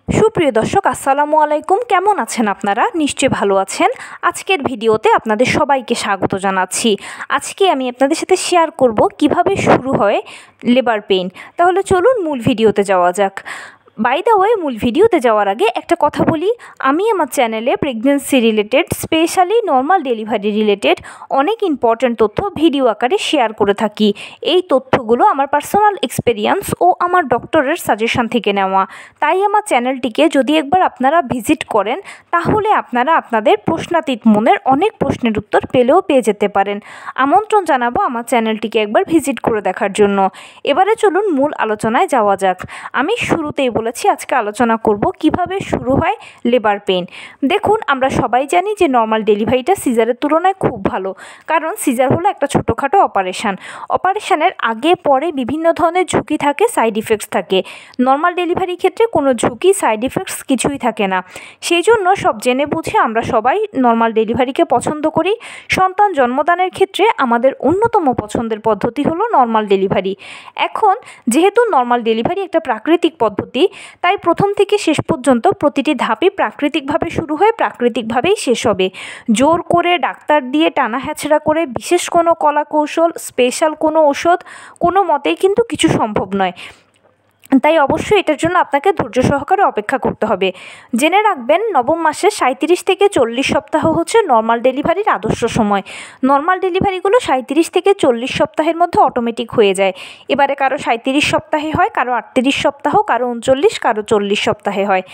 সুপ্রিয় দর্শক আসসালামু আলাইকুম, কেমন আছেন আপনারা? নিশ্চয়ই ভালো আছেন। আজকের ভিডিওতে আপনাদের সবাইকে স্বাগত জানাচ্ছি। আজকে আমি আপনাদের সাথে শেয়ার করব কিভাবে শুরু হয় লেবার পেইন। তাহলে চলুন মূল ভিডিওতে যাওয়া যাক। বাই দ্য ওয়ে, মূল ভিডিওতে যাওয়ার আগে একটা কথা বলি, আমি আমার চ্যানেলে pregnancy related, specially normal delivery related অনেক ইম্পর্ট্যান্ট তথ্য ভিডিও আকারে শেয়ার করে থাকি। এই তথ্যগুলো আমার পার্সোনাল এক্সপেরিয়েন্স ও আমার ডক্টরের সাজেশন থেকে নেওয়া। তাই আমার চ্যানেলটিকে যদি একবার আপনারা ভিজিট করেন, তাহলে আপনারা আপনাদের প্রশ্নাতীত মনের অনেক প্রশ্নের উত্তর পেয়ে যেতে পারেন। আমন্ত্রণ জানাবো আমার চ্যানেলটিকে একবার ভিজিট করে দেখার জন্য। এবারে চলুন মূল আলোচনায় যাওয়া যাক। আমি শুরুতেই বলেছি আজকে আলোচনা করব কিভাবে শুরু হয় লেবার পেইন। দেখুন, আমরা সবাই জানি যে নর্মাল ডেলিভারিটা সিজারের তুলনায় খুব ভালো, কারণ সিজার হলো একটা ছোটোখাটো অপারেশনের আগে পরে বিভিন্ন ধরনের ঝুঁকি থাকে, সাইড ইফেক্টস থাকে। নর্মাল ডেলিভারির ক্ষেত্রে কোনো ঝুঁকি, সাইড ইফেক্টস কিছুই থাকে না। সেই জন্য সব জেনে বুঝে আমরা সবাই নর্মাল ডেলিভারিকে পছন্দ করি। সন্তান জন্মদানের ক্ষেত্রে আমাদের অন্যতম পছন্দের পদ্ধতি হলো নর্মাল ডেলিভারি। এখন যেহেতু নর্মাল ডেলিভারি একটা প্রাকৃতিক পদ্ধতি, তাই প্রথম থেকে শেষ পর্যন্ত প্রতিটি ধাপই প্রাকৃতিকভাবে শুরু হয়ে প্রাকৃতিকভাবেই শেষ হবে। জোর করে ডাক্তার দিয়ে টানা হ্যাচড়া করে বিশেষ কোনো কলা কৌশল, স্পেশাল কোনো ওষুধ কোনো মতেই কিন্তু কিছু সম্ভব নয়। তাই অবশ্যই এটার জন্য আপনাকে ধৈর্য সহকারে অপেক্ষা করতে হবে। জেনে রাখবেন, নবম মাসে 37 থেকে 40 সপ্তাহ হচ্ছে নর্মাল ডেলিভারির আদর্শ সময়। নর্মাল ডেলিভারিগুলো 37 থেকে 40 সপ্তাহের মধ্যে অটোমেটিক হয়ে যায়। এবারে কারো 37 সপ্তাহে হয়, কারো 38 সপ্তাহ, কারো 39, কারো 40 সপ্তাহে হয়।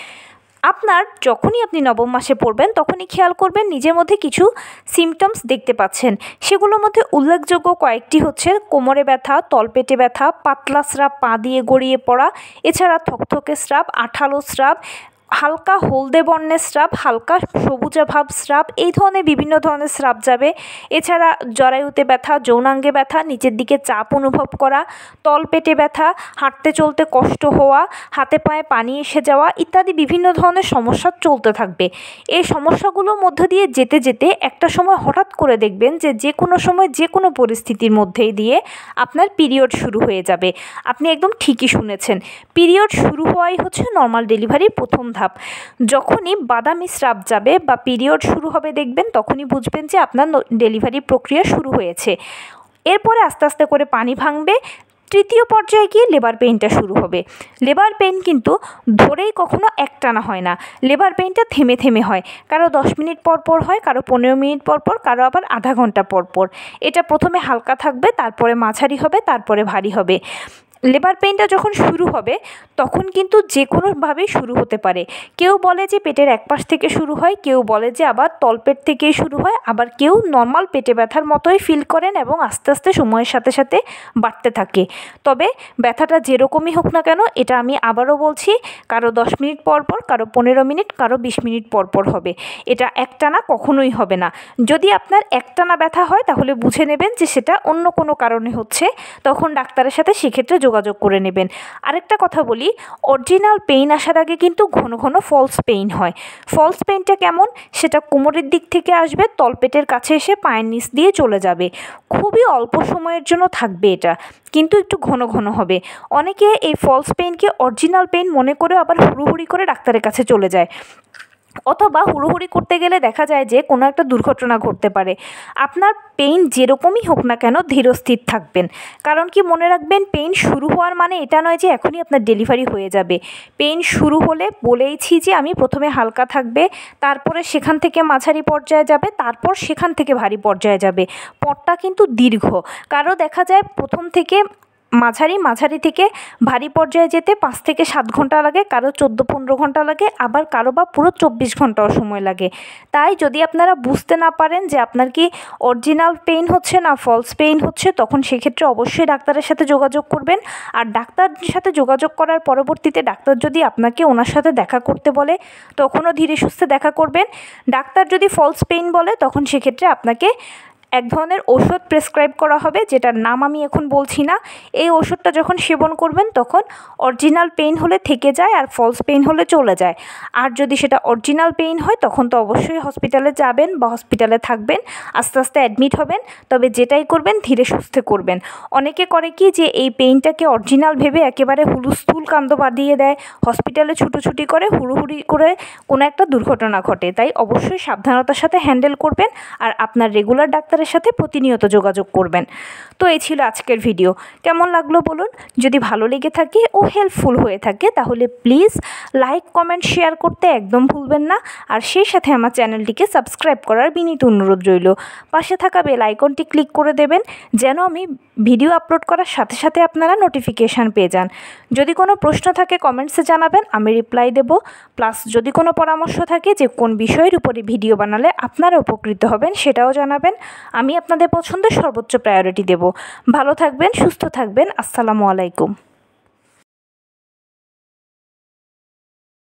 আপনার যখনই আপনি নবম মাসে পড়বেন, তখনই খেয়াল করবেন নিজের মধ্যে কিছু সিমটমস দেখতে পাচ্ছেন। সেগুলোর মধ্যে উল্লেখযোগ্য কয়েকটি হচ্ছে কোমরে ব্যথা, তলপেটে ব্যথা, পাতলা স্রাব পা দিয়ে গড়িয়ে পড়া, এছাড়া থকথকে স্রাব, আঠালো স্রাব, হালকা হলদে বর্ণের স্রাব, হালকা সবুজাভাব স্রাব, এই ধরনের বিভিন্ন ধরনের স্রাব যাবে। এছাড়া জরায়ুতে ব্যথা, যৌনাঙ্গে ব্যথা, নিচের দিকে চাপ অনুভব করা, তলপেটে ব্যথা, হাঁটতে চলতে কষ্ট হওয়া, হাতে পায়ে পানি এসে যাওয়া ইত্যাদি বিভিন্ন ধরনের সমস্যা চলতে থাকবে। এই সমস্যাগুলোর মধ্য দিয়ে যেতে যেতে একটা সময় হঠাৎ করে দেখবেন যে কোনো সময় যে কোনো পরিস্থিতির মধ্যেই দিয়ে আপনার পিরিয়ড শুরু হয়ে যাবে। আপনি একদম ঠিকই শুনেছেন, পিরিয়ড শুরু হওয়াই হচ্ছে নর্মাল ডেলিভারির প্রথম ধাপ। যখনই বাদামি স্রাব যাবে বা পিরিয়ড শুরু হবে, দেখবেন তখনই বুঝবেন যে আপনার ডেলিভারি প্রক্রিয়া শুরু হয়েছে। এরপরে আস্তে আস্তে করে পানি ভাঙবে। তৃতীয় পর্যায়ে গিয়ে লেবার পেইনটা শুরু হবে। লেবার পেইন কিন্তু ধরেই কখনো একটানা হয় না। লেবার পেইনটা থেমে থেমে হয়, কারো 10 মিনিট পর পর হয়, কারো 15 মিনিট পর পর, কারো আবার আধা ঘন্টা পর পর। এটা প্রথমে হালকা থাকবে, তারপরে মাঝারি হবে, তারপরে ভারী হবে। লেবার পেইনটা যখন শুরু হবে, তখন কিন্তু যে কোনোভাবেই শুরু হতে পারে। কেউ বলে যে পেটের এক পাশ থেকে শুরু হয়, কেউ বলে যে আবার তলপেট থেকেই শুরু হয়, আবার কেউ নর্মাল পেটে ব্যথার মতোই ফিল করেন এবং আস্তে আস্তে সময়ের সাথে সাথে বাড়তে থাকে। তবে ব্যথাটা যেরকমই হোক না কেন, এটা আমি আবারও বলছি, কারো 10 মিনিট পর পর, কারো 15 মিনিট, কারো 20 মিনিট পর পর হবে। এটা একটানা কখনোই হবে না। যদি আপনার একটানা ব্যথা হয়, তাহলে বুঝে নেবেন যে সেটা অন্য কোনো কারণে হচ্ছে। তখন ডাক্তারের সাথে সেক্ষেত্রে যোগাযোগ করে নেবেন। আরেকটা কথা বলি, অরিজিনাল পেইন আসার আগে কিন্তু ঘন ঘন ফলস পেইন হয়। ফলস পেইনটা কেমন? সেটা কোমরের দিক থেকে আসবে, তলপেটের কাছে এসে পায়ের নিচ দিয়ে চলে যাবে। খুবই অল্প সময়ের জন্য থাকবে এটা, কিন্তু একটু ঘন ঘন হবে। অনেকে এই ফলস পেইনকে অরিজিনাল পেইন মনে করে আবার হুড়োহুড়ি করে ডাক্তারের কাছে চলে যায়, অথবা হুড়োহুড়ি করতে গেলে দেখা যায় যে কোনো একটা দুর্ঘটনা ঘটতে পারে। আপনার পেইন যেরকমই হোক না কেন, ধীরস্থির থাকবেন। কারণ কি, মনে রাখবেন, পেইন শুরু হওয়ার মানে এটা নয় যে এখনই আপনার ডেলিভারি হয়ে যাবে। পেইন শুরু হলে বলেইছি যে আমি প্রথমে হালকা থাকবে, তারপরে সেখান থেকে মাঝারি পর্যায়ে যাবে, তারপর সেখান থেকে ভারী পর্যায়ে যাবে। পথটা কিন্তু দীর্ঘ। কারো দেখা যায় প্রথম থেকে মাঝারি থেকে ভারী পর্যায়ে যেতে 5 থেকে 7 ঘন্টা লাগে, কারো 14-15 ঘন্টা লাগে, আবার কারো বা পুরো 24 ঘন্টাও সময় লাগে। তাই যদি আপনারা বুঝতে না পারেন যে আপনার কি অরিজিনাল পেইন হচ্ছে না ফলস পেইন হচ্ছে, তখন সেক্ষেত্রে অবশ্যই ডাক্তারের সাথে যোগাযোগ করবেন। আর ডাক্তারের সাথে যোগাযোগ করার পরবর্তীতে ডাক্তার যদি আপনাকে ওনার সাথে দেখা করতে বলে, তখনও ধীরে সুস্থে দেখা করবেন। ডাক্তার যদি ফলস পেইন বলে, তখন সেক্ষেত্রে আপনাকে এক ধরনের ওষুধ প্রেসক্রাইব করা হবে, যেটার নাম আমি এখন বলছি না। এই ওষুধটা যখন সেবন করবেন তখন অরিজিনাল পেইন হলে থেকে যায় আর ফলস পেইন হলে চলে যায়। আর যদি সেটা অরিজিনাল পেইন হয় তখন তো অবশ্যই হসপিটালে যাবেন বা হসপিটালে থাকবেন, আস্তে আস্তে অ্যাডমিট হবেন। তবে যেটাই করবেন ধীরে সুস্থে করবেন। অনেকে করে কি যে এই পেইনটাকে অরিজিনাল ভেবে একেবারে হুলুস্থুল কাণ্ড বাঁধিয়ে দেয়, হসপিটালে ছুটোছুটি করে হুড়োহুড়ি করে কোনো একটা দুর্ঘটনা ঘটে। তাই অবশ্যই সাবধানতার সাথে হ্যান্ডেল করবেন আর আপনার রেগুলার ডাক্তারের সাথে প্রতিনিয়ত যোগাযোগ করবেন। তো এই ছিল আজকের ভিডিও। কেমন লাগলো বলুন? যদি ভালো লেগে থাকে ও হেল্পফুল হয়ে থাকে তাহলে প্লিজ লাইক, কমেন্ট, শেয়ার করতে একদম ভুলবেন না। আর সেই সাথে আমার চ্যানেলটিকে সাবস্ক্রাইব করার বিনীত অনুরোধ রইল। পাশে থাকা বেল আইকনটি ক্লিক করে দেবেন যেন আমি ভিডিও আপলোড করার সাথে সাথে আপনারা নোটিফিকেশান পেয়ে যান। যদি কোনো প্রশ্ন থাকে কমেন্টসে জানাবেন, আমি রিপ্লাই দেব। প্লাস যদি কোনো পরামর্শ থাকে যে কোন বিষয়ের উপরে ভিডিও বানালে আপনারা উপকৃত হবেন সেটাও জানাবেন। আমি আপনাদের পছন্দের সর্বোচ্চ প্রায়োরিটি দেব। ভালো থাকবেন, সুস্থ থাকবেন। আসসালামু আলাইকুম।